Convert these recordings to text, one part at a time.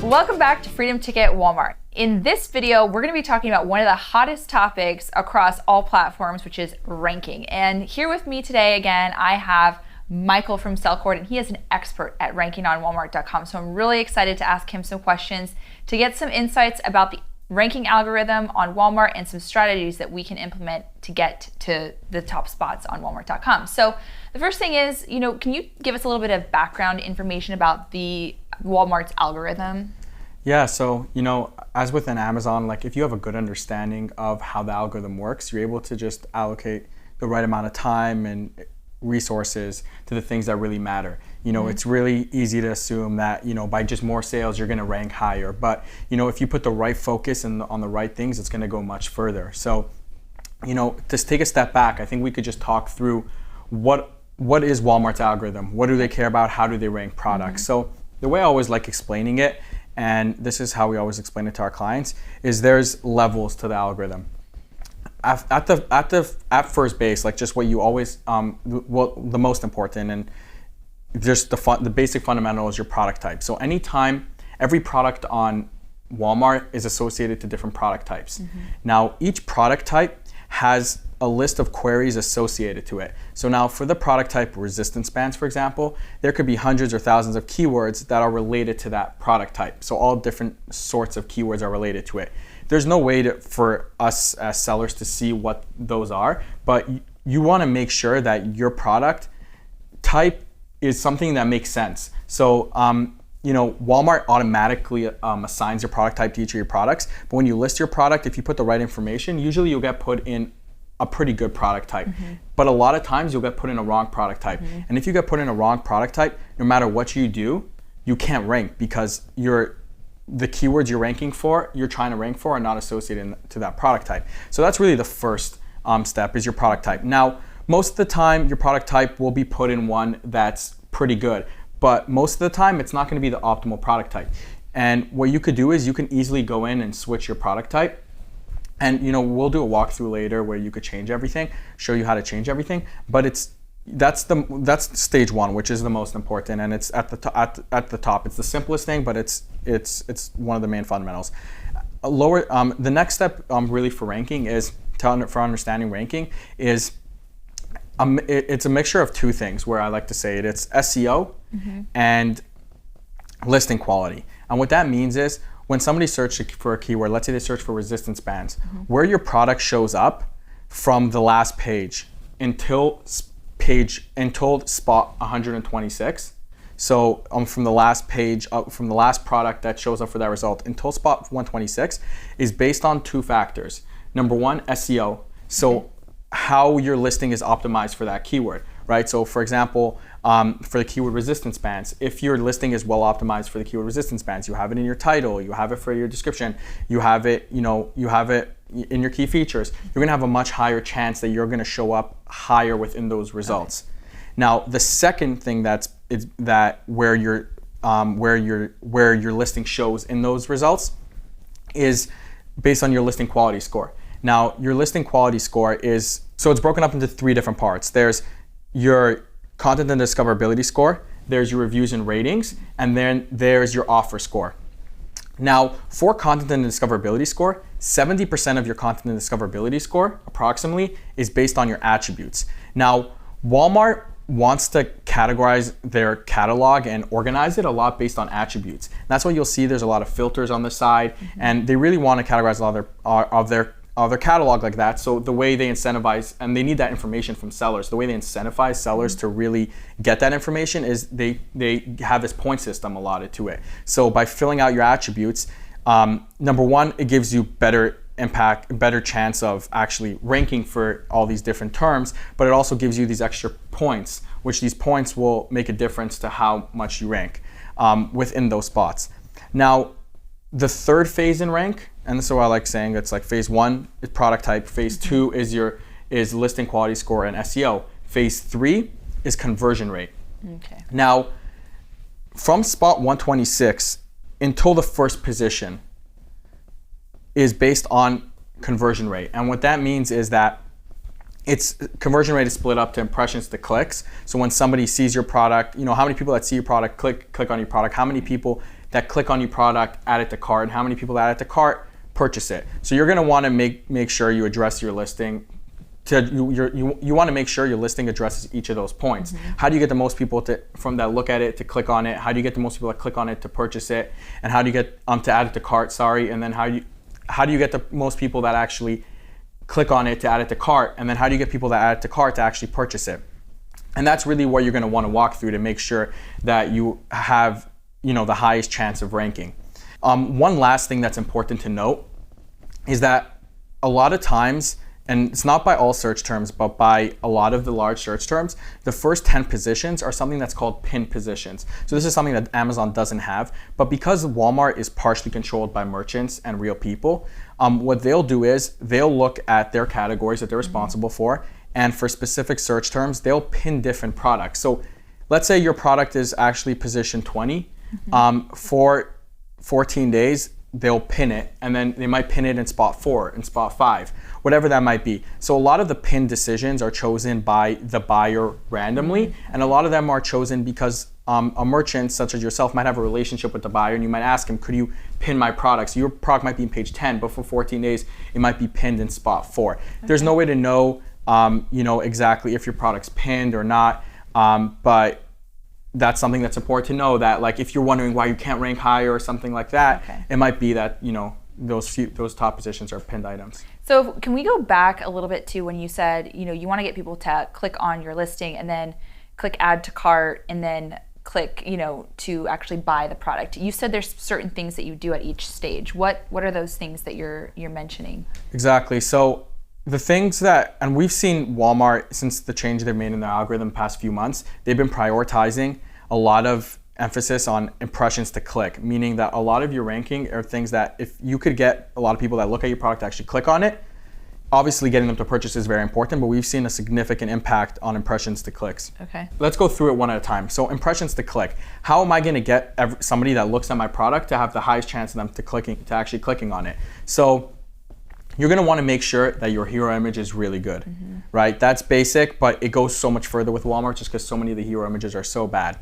Welcome back to Freedom Ticket Walmart. In this video, we're going to be talking about one of the hottest topics across all platforms, which is ranking. And here with me today, again, I have Michael from Cellcord, and he is an expert at ranking on Walmart.com. So I'm really excited to ask him some questions to get some insights about the ranking algorithm on Walmart and some strategies that we can implement to get to the top spots on Walmart.com. So the first thing is, can you give us a little bit of background information about the Walmart's algorithm? Yeah, so, as within Amazon, if you have a good understanding of how the algorithm works, you're able to just allocate the right amount of time and resources to the things that really matter. It's really easy to assume that, by just more sales, you're going to rank higher. But, if you put the right focus on the right things, it's going to go much further. So, to take a step back, I think we could just talk through what is Walmart's algorithm? What do they care about? How do they rank products? So the way I always like explaining it, and this is how we always explain it to our clients, is there's levels to the algorithm. At first base, just what you always, the most important, and just the basic fundamental is your product type. So every product on Walmart is associated to different product types. Now, each product type has a list of queries associated to it. So now for the product type resistance bands, for example, there could be hundreds or thousands of keywords that are related to that product type. So all different sorts of keywords are related to it. There's no way for us as sellers to see what those are, but you want to make sure that your product type is something that makes sense. So Walmart automatically assigns your product type to each of your products, but when you list your product, if you put the right information, usually you'll get put in a pretty good product type. But a lot of times you'll get put in a wrong product type. And if you get put in a wrong product type, no matter what you do, you can't rank because the keywords you're trying to rank for are not associated to that product type. So that's really the first step, is your product type. Now, most of the time your product type will be put in one that's pretty good, but most of the time it's not going to be the optimal product type. And what you could do is you can easily go in and switch your product type. And we'll do a walkthrough later where you could change everything, show you how to change everything. But that's stage one, which is the most important, and it's at the top. It's the simplest thing, but it's one of the main fundamentals. The next step really for ranking is for understanding ranking is it's a mixture of two things. Where I like to say it's SEO and listing quality. And what that means is, when somebody searches for a keyword, let's say they search for resistance bands, where your product shows up from the last page until spot 126. So from the last page, from the last product that shows up for that result until spot 126 is based on two factors. Number one, SEO. So how your listing is optimized for that keyword, right? So for example, for the keyword resistance bands, if your listing is well optimized for the keyword resistance bands, you have it in your title, you have it for your description, you have it in your key features, you're gonna have a much higher chance that you're gonna show up higher within those results. Okay. Now, the second thing where your listing shows in those results is based on your listing quality score. Now, your listing quality score it's broken up into three different parts. There's your content and discoverability score, there's your reviews and ratings, and then there's your offer score. Now, for content and discoverability score, 70% of your content and discoverability score, approximately, is based on your attributes. Now, Walmart wants to categorize their catalog and organize it a lot based on attributes. And that's why you'll see there's a lot of filters on the side, and they really want to categorize a lot of their catalog like that. So the way they incentivize, and they need that information from sellers, the way they incentivize sellers to really get that information is they have this point system allotted to it. So by filling out your attributes, number one, it gives you better chance of actually ranking for all these different terms, but it also gives you these extra points, which these points will make a difference to how much you rank within those spots. Now, the third phase in rank, and this is what I like saying, it's like phase one is product type, phase two is listing quality score and SEO. Phase three is conversion rate. Okay. Now, from spot 126 until the first position is based on conversion rate. And what that means is that its conversion rate is split up to impressions to clicks. So when somebody sees your product, how many people that see your product click on your product, how many people that click on your product, add it to cart, and how many people that add it to cart, purchase it. So you're going to want to make sure you address your listing. You want to make sure your listing addresses each of those points. How do you get the most people from that look at it to click on it? How do you get the most people that click on it to purchase it? And how do you get to add it to cart? Sorry, and then how do you get the most people that actually click on it to add it to cart? And then how do you get people that add it to cart to actually purchase it? And that's really what you're going to want to walk through to make sure that you have the highest chance of ranking. One last thing that's important to note is that a lot of times, and it's not by all search terms, but by a lot of the large search terms, the first 10 positions are something that's called pinned positions. So this is something that Amazon doesn't have, but because Walmart is partially controlled by merchants and real people, what they'll do is they'll look at their categories that they're responsible for, and for specific search terms, they'll pin different products. So let's say your product is actually position 20. For 14 days, they'll pin it, and then they might pin it in spot 4, in spot 5, whatever that might be. So a lot of the pin decisions are chosen by the buyer randomly, and a lot of them are chosen because a merchant such as yourself might have a relationship with the buyer, and you might ask him, could you pin my product? So your product might be in page 10, but for 14 days, it might be pinned in spot 4. Okay. There's no way to know, exactly if your product's pinned or not, but that's something that's important to know, that like if you're wondering why you can't rank higher or something like that, it might be that those top positions are pinned items. So can we go back a little bit to when you said you want to get people to click on your listing and then click add to cart and then click to actually buy the product? You said there's certain things that you do at each stage. What are those things that you're mentioning? Exactly. So the things and we've seen Walmart, since the change they've made in the algorithm the past few months, they've been prioritizing a lot of emphasis on impressions to click, meaning that a lot of your ranking are things that if you could get a lot of people that look at your product to actually click on it, obviously getting them to purchase is very important, but we've seen a significant impact on impressions to clicks. Okay. Let's go through it one at a time. So impressions to click. How am I going to get somebody that looks at my product to have the highest chance of them to actually clicking on it? So you're going to want to make sure that your hero image is really good, right? That's basic, but it goes so much further with Walmart just because so many of the hero images are so bad.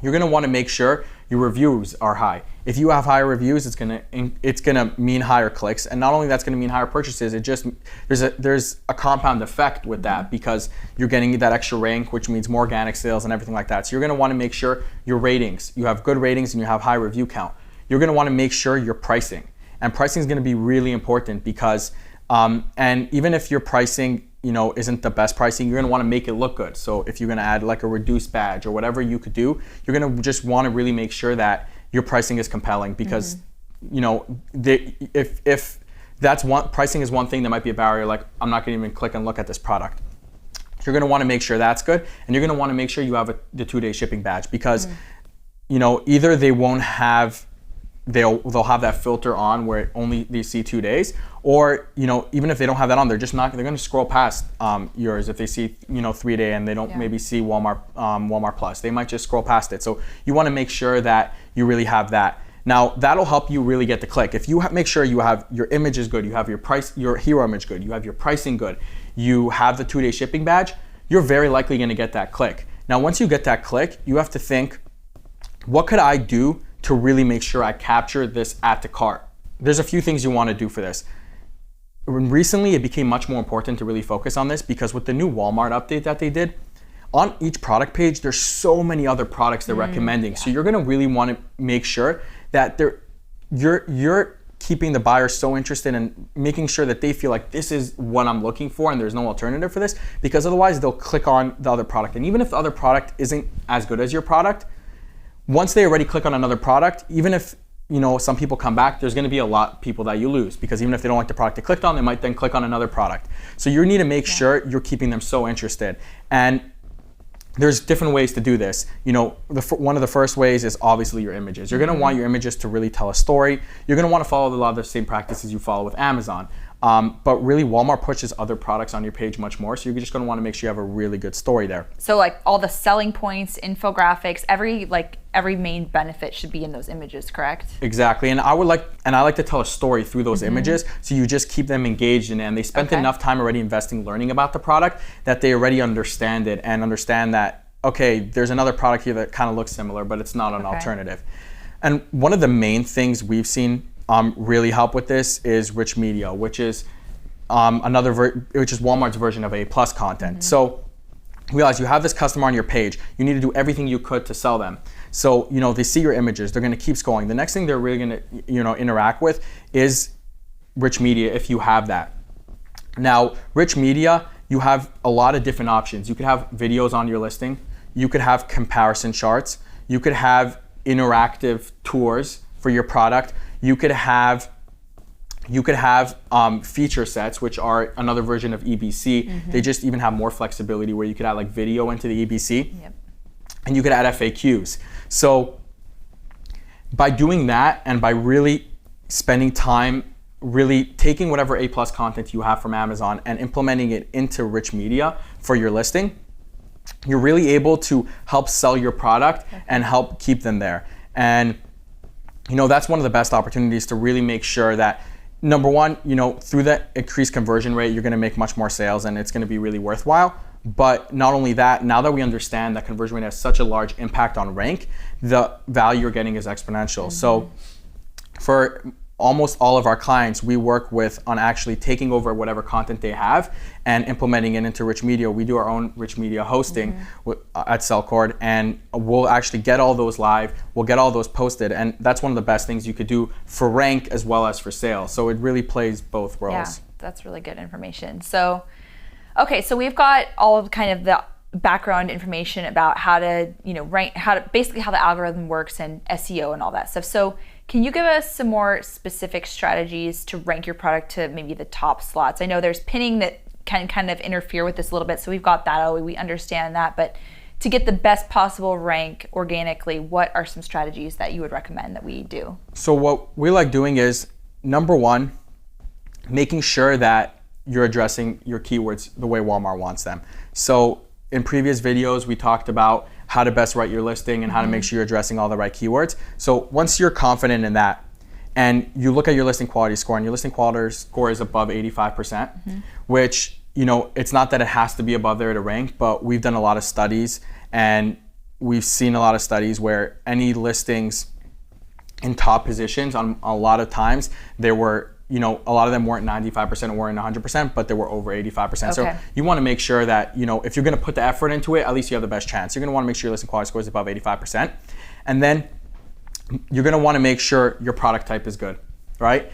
You're going to want to make sure your reviews are high. If you have higher reviews, it's going to mean higher clicks, and not only that's going to mean higher purchases. There's a compound effect with that because you're getting that extra rank, which means more organic sales and everything like that. So you're going to want to make sure your ratings, you have good ratings and you have high review count. You're going to want to make sure your pricing, and pricing is going to be really important because, and even if your pricing isn't the best pricing, you're going to want to make it look good. So if you're going to add like a reduced badge or whatever you could do, you're going to just want to really make sure that your pricing is compelling because, if that's pricing is one thing that might be a barrier, like I'm not going to even click and look at this product. You're going to want to make sure that's good, and you're going to want to make sure you have the 2-day shipping badge because, either they won't have they'll have that filter on where only they see 2 days, or even if they don't have that on, they're going to scroll past yours if they see 3-day and they don't maybe see Walmart Plus. They might just scroll past it. So you want to make sure that you really have that. Now that'll help you really get the click. If you make sure you have your image is good, you have your hero image good, you have your pricing good, you have the 2-day shipping badge, you're very likely going to get that click. Now once you get that click, you have to think, what could I do to really make sure I capture this add to cart? There's a few things you want to do for this. Recently, it became much more important to really focus on this because with the new Walmart update that they did, on each product page, there's so many other products they're recommending. Yeah. So you're going to really want to make sure that you're keeping the buyer so interested in making sure that they feel like this is what I'm looking for and there's no alternative for this, because otherwise they'll click on the other product. And even if the other product isn't as good as your product, once they already click on another product, even if some people come back, there's going to be a lot of people that you lose because even if they don't like the product they clicked on, they might then click on another product. So you need to make sure you're keeping them so interested. And there's different ways to do this. One of the first ways is obviously your images. You're going to want your images to really tell a story. You're going to want to follow a lot of the same practices you follow with Amazon. But really Walmart pushes other products on your page much more. So you're just going to want to make sure you have a really good story there. So like all the selling points, infographics, every main benefit should be in those images, correct? Exactly. And I like to tell a story through those images. So you just keep them engaged in it. And they spent enough time already investing, learning about the product that they already understand it and understand that, okay, there's another product here that kind of looks similar, but it's not an alternative. And one of the main things we've seen really help with this is rich media, which is Walmart's version of A+ content. So realize you have this customer on your page, you need to do everything you could to sell them. So, they see your images, they're gonna keep scrolling. The next thing they're really gonna, interact with is rich media if you have that. Now, rich media, you have a lot of different options. You could have videos on your listing, you could have comparison charts, you could have interactive tours for your product, you could have feature sets, which are another version of EBC. They just even have more flexibility where you could add like video into the EBC. Yep. And you could add FAQs. So by doing that and by really spending time really taking whatever A+ content you have from Amazon and implementing it into rich media for your listing, you're really able to help sell your product and help keep them there. And that's one of the best opportunities to really make sure that, number one, through that increased conversion rate, you're gonna make much more sales and it's gonna be really worthwhile. But not only that, now that we understand that conversion rate has such a large impact on rank, the value you're getting is exponential. So for almost all of our clients, we work on actually taking over whatever content they have and implementing it into rich media. We do our own rich media hosting at Cellcord, and we'll actually get all those live, we'll get all those posted, and that's one of the best things you could do for rank as well as for sales. So it really plays both roles. Yeah, that's really good information. So, okay, so we've got all of kind of the background information about how to, rank, basically how the algorithm works and SEO and all that stuff. So can you give us some more specific strategies to rank your product to maybe the top slots? I know there's pinning that can kind of interfere with this a little bit, so we've got that, we understand that, but to get the best possible rank organically, what are some strategies that you would recommend that we do? So what we like doing is, number one, making sure that you're addressing your keywords the way Walmart wants them. So in previous videos, we talked about how to best write your listing and how to make sure you're addressing all the right keywords. So once you're confident in that, and you look at your listing quality score, and your listing quality score is above 85%, which, it's not that it has to be above there to rank, but we've done a lot of studies, and we've seen a lot of studies where any listings in top positions, on a lot of times, there were, a lot of them weren't 95% or weren't 100%, but they were over 85%. Okay. So you want to make sure that, if you're going to put the effort into it, at least you have the best chance. You're going to want to make sure your listing quality score is above 85%. And then you're going to want to make sure your product type is good, right?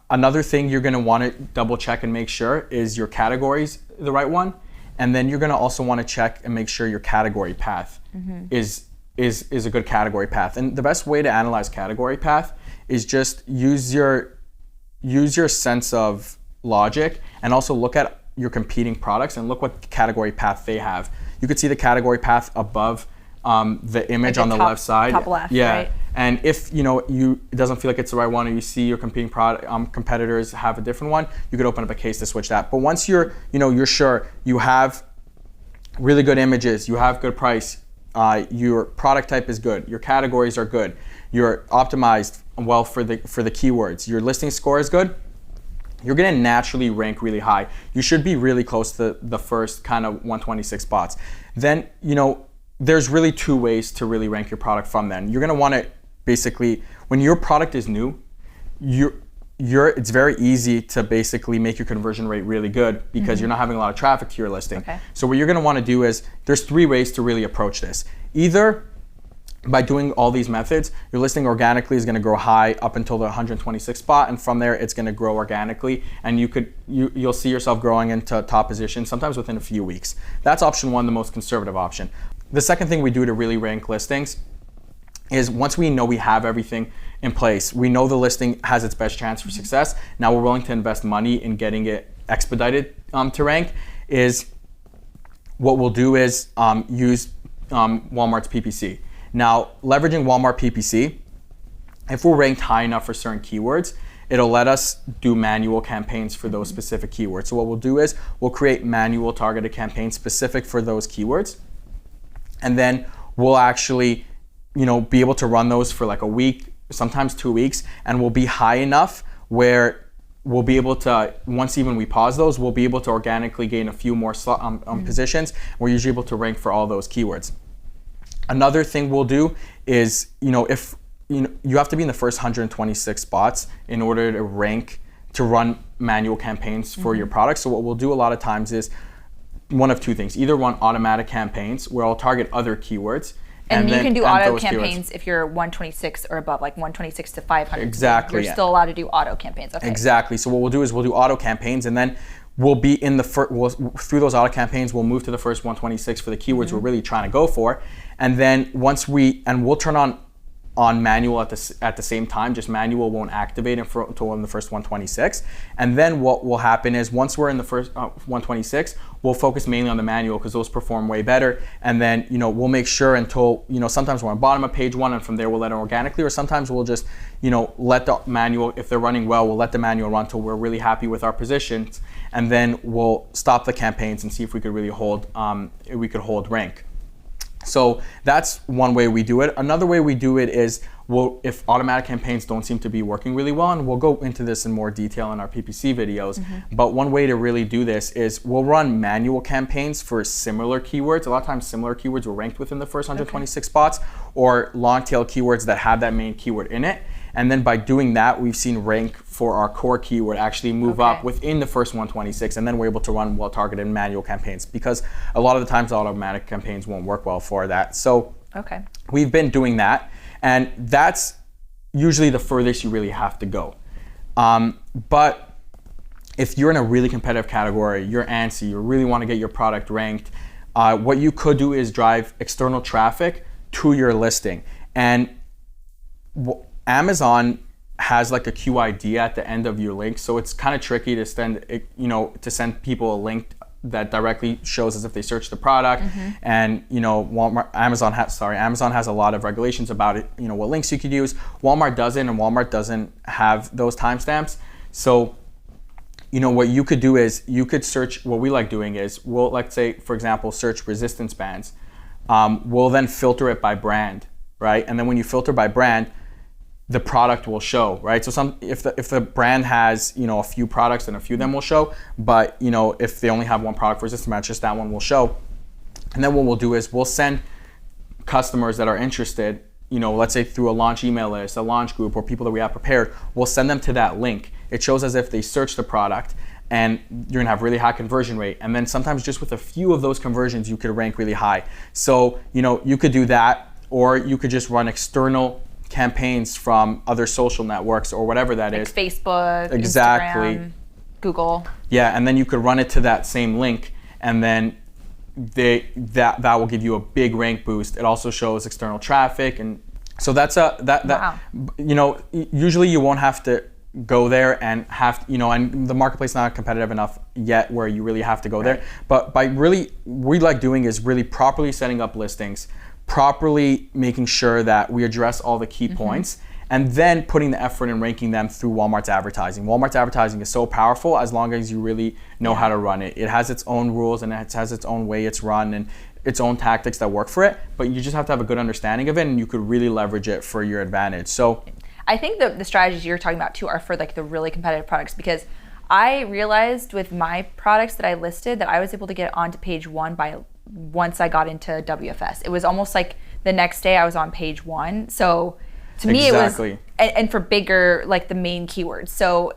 Another thing you're going to want to double check and make sure is your category's the right one. And then you're going to also want to check and make sure your category path is a good category path. And the best way to analyze category path is just use your sense of logic and also look at your competing products and look what category path they have. You could see the category path above the image on the left side. Top left, yeah. Right? And if it doesn't feel like it's the right one, or you see your competing competitors have a different one, you could open up a case to switch that. But once you're sure you have really good images, you have good price, your product type is good, your categories are good, you're optimized well for the keywords, your listing score is good, you're gonna naturally rank really high. You should be really close to the first kind of 126 spots. Then, there's really two ways to really rank your product from then. You're gonna wanna basically, when your product is new, it's very easy to basically make your conversion rate really good because you're not having a lot of traffic to your listing. Okay. So what you're gonna wanna do is, there's three ways to really approach this. Either by doing all these methods, your listing organically is gonna grow high up until the 126 spot, and from there it's gonna grow organically, and you'll see yourself growing into top position, sometimes within a few weeks. That's option one, the most conservative option. The second thing we do to really rank listings is, once we know we have everything in place, we know the listing has its best chance for success, now we're willing to invest money in getting it expedited to rank, is what we'll do is use Walmart's PPC. Now, leveraging Walmart PPC, if we're ranked high enough for certain keywords, it'll let us do manual campaigns for those specific keywords. So what we'll do is, we'll create manual targeted campaigns specific for those keywords, and then we'll actually be able to run those for like a week, sometimes 2 weeks, and we'll be high enough where we'll be able to, once even we pause those, we'll be able to organically gain a few more positions. We're usually able to rank for all those keywords. Another thing we'll do is, if you have to be in the first 126 spots in order to rank to run manual campaigns for your product. So what we'll do a lot of times is one of two things: either run automatic campaigns where I'll target other keywords. And you then can do and auto those campaigns if you're 126 or above, like 126 to 500. Exactly. You're still allowed to do auto campaigns. Okay. Exactly. So what we'll do is we'll do auto campaigns, and then we'll be in the through those auto campaigns, we'll move to the first 126 for the keywords we're really trying to go for, and then we'll turn on manual at the same time. Just manual won't activate until in the first 126. And then what will happen is once we're in the first 126, we'll focus mainly on the manual because those perform way better. And then we'll make sure until sometimes we're on bottom of page 1, and from there we'll let it organically, or sometimes we'll just let the manual, if they're running well, we'll let the manual run till we're really happy with our positions, and then we'll stop the campaigns and see if we could really hold rank. So that's one way we do it. Another way we do it is if automatic campaigns don't seem to be working really well, and we'll go into this in more detail in our PPC videos, but one way to really do this is we'll run manual campaigns for similar keywords. A lot of times similar keywords were ranked within the first 126 spots, or long tail keywords that have that main keyword in it. And then by doing that, we've seen rank for our core keyword actually move up within the first 126, and then we're able to run well-targeted manual campaigns, because a lot of the times automatic campaigns won't work well for that. So we've been doing that, and that's usually the furthest you really have to go. But if you're in a really competitive category, you're antsy, you really want to get your product ranked, what you could do is drive external traffic to your listing. And Amazon has like a QID at the end of your link, so it's kind of tricky to send people a link that directly shows as if they search the product. And Amazon has a lot of regulations about it, what links you could use. Walmart doesn't, and Walmart doesn't have those timestamps. So what you could do is you could search. What we like doing is let's say, for example, search resistance bands. We'll then filter it by brand, right? And then when you filter by brand, the product will show, right? So if the brand has a few products, then a few of them will show. But if they only have one product for resistance band, just that one will show. And then what we'll do is we'll send customers that are interested, let's say through a launch email list, a launch group, or people that we have prepared, we'll send them to that link. It shows as if they search the product, and you're gonna have really high conversion rate. And then sometimes just with a few of those conversions, you could rank really high. So you could do that, or you could just run external campaigns from other social networks or whatever that is. Facebook, Instagram, Google. Yeah, and then you could run it to that same link, and then that will give you a big rank boost. It also shows external traffic, and so that's usually you won't have to go there and and the marketplace is not competitive enough yet where you really have to go there. But what we like doing is really properly setting up listings, properly making sure that we address all the key points, and then putting the effort in ranking them through Walmart's advertising. Walmart's advertising is so powerful as long as you really know how to run it. It has its own rules, and it has its own way it's run, and its own tactics that work for it, but you just have to have a good understanding of it, and you could really leverage it for your advantage. So I think the strategies you're talking about too are for like the really competitive products, because I realized with my products that I listed that I was able to get onto page 1 once I got into WFS. It was almost like the next day I was on page 1. So to me it was, and for bigger, like the main keywords. So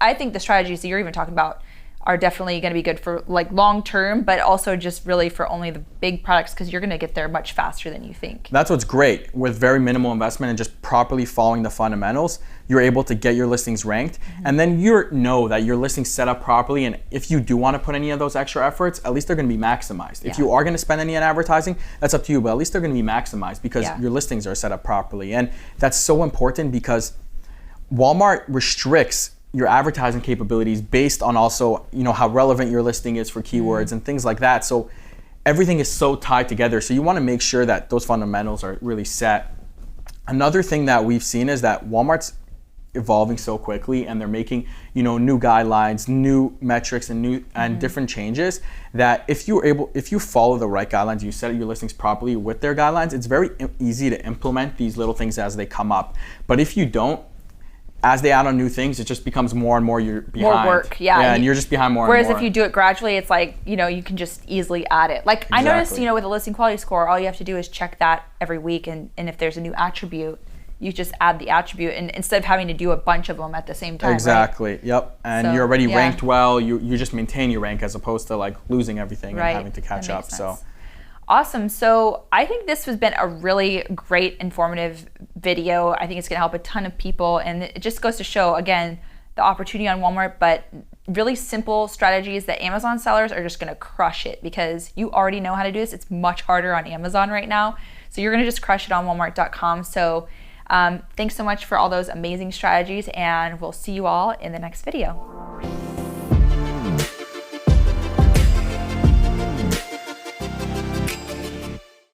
I think the strategies that you're even talking about are definitely going to be good for like long term, but also just really for only the big products, because you're going to get there much faster than you think. That's what's great. With very minimal investment and just properly following the fundamentals, you're able to get your listings ranked, and then you know that your listing's set up properly, and if you do want to put any of those extra efforts, at least they're going to be maximized. If you are going to spend any on advertising, that's up to you, but at least they're going to be maximized because your listings are set up properly. And that's so important because Walmart restricts your advertising capabilities based on also how relevant your listing is for keywords and things like that. So everything is so tied together. So you want to make sure that those fundamentals are really set. Another thing that we've seen is that Walmart's evolving so quickly, and they're making new guidelines, new metrics, and different changes, that if you follow the right guidelines, you set your listings properly with their guidelines, it's very easy to implement these little things as they come up. But if you don't, as they add on new things, it just becomes more and more you're behind. More work, yeah. Yeah, and you're just behind more Whereas and more. if you do it gradually, it's like, you know, you can just easily add it. Like I noticed, Exactly. you know, with a listing quality score, all you have to do is check that every week, and if there's a new attribute, you just add the attribute, and instead of having to do a bunch of them at the same time. Exactly. Right? Yep. And So, you're already yeah. ranked well. You just maintain your rank as opposed to like losing everything Right. and having to catch That up. makes So sense. Awesome. So I think this has been a really great, informative video. I think it's going to help a ton of people. And it just goes to show, again, the opportunity on Walmart, but really simple strategies that Amazon sellers are just going to crush it because you already know how to do this. It's much harder on Amazon right now. So you're going to just crush it on Walmart.com. So thanks so much for all those amazing strategies, and we'll see you all in the next video.